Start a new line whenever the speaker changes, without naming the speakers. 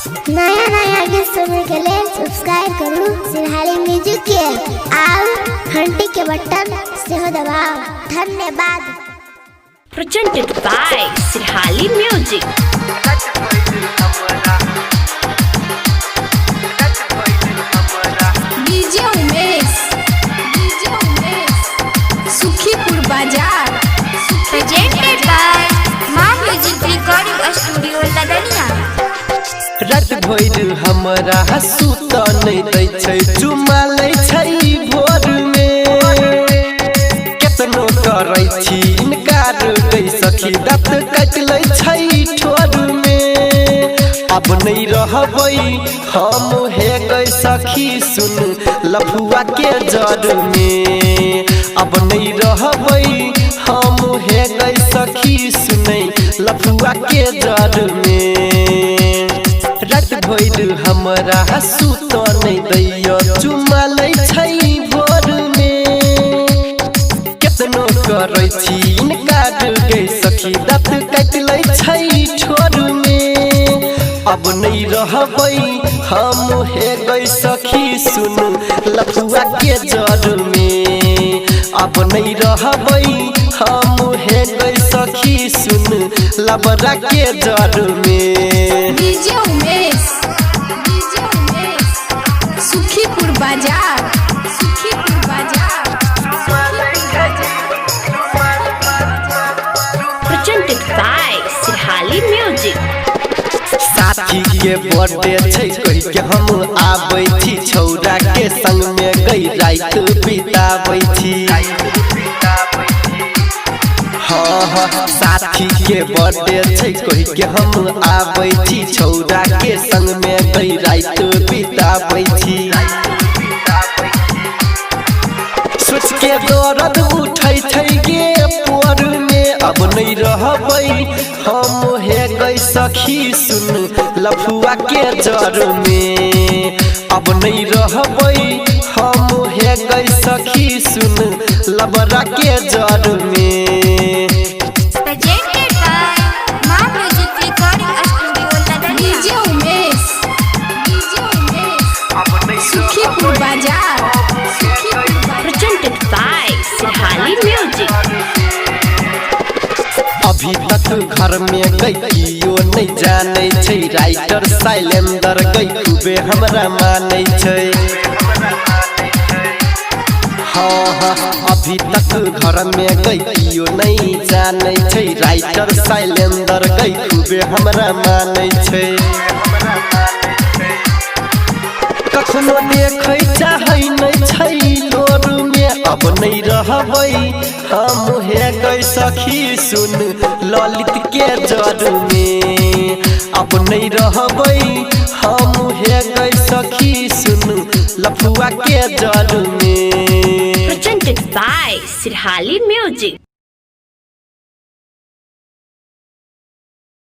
नया नया गीत सुनने के लिए सब्सक्राइब करो सिरहाली म्यूजिक के और घंटी के बटन से दबाओ। धन्यवाद।
Presented by Sirahali Music.
DJ Umesh Sukhipur बाजार।
Presented by मां म्यूजिक रिकॉर्डिंग स्टूडियो लदनिया।
रात भइल हमरा सुत नै दै छै चुम्मा लै छै भोर में केतनो करै छी इनकार दै सखी दाँत काट लै छै ठोर में। अब नहीं रहबै हम हे गई सखी सुन लफुआ के जड़ में। अब नहीं रहबै हम हे गई सखी सुनै लफुआ के जड़ में। रात भइल हमरा सुत नै दैय चुम्मा लै छै भोर में केतनो करै छी इनकार गई सखी दाँत काट लै छै ठोर में। अब नहीं रहबै हम हे गई सखी सुन लफुआ के जड़ में। अब नहीं रहबै हम हे गई सखी सुन लबरा के जड़ में।
डीजे उमेश सुखीपुर बाजार।
Presented by Sirahali Music.
साथी के बर्थडे छै कहि के हम आबै छी छौरा के संग में गई रात बिताबै छी। हाँ साथी के बर्थडे छै कहि के हम आबै छी छौरा के संग में गई रात बिताबै छी। सोच के दर्द उठै छै गे पोर में। अब नहीं रहबै हम हे गई सखी सुन लफुआ के जड़ में। अब नहीं रहबै हम हे गई सखी सुन लबरा के जड़ में।
Presented by मां music recording studio Ladaniya.
DJ Umesh Sukhipur बाजार।
Presented by Sirahali Music.
अभी तक घर में गई कियो नहीं जाने छै राइटर साइलेंदर गई खूबे हमरा माने छै। हाँ अभी तक घर में गई कियो नहीं जाने छै राइटर साइलेंदर गई खूबे हमरा माने छै। कखनो देखै चाहै नहीं छै लोर में। अब नहीं रहबै हम हे गई सखी सुन ललित के जड़ में। अब नहीं रहबै हम हे गई सखी सुन लफुआ के जड़ में।
Presented by Sirahali Music.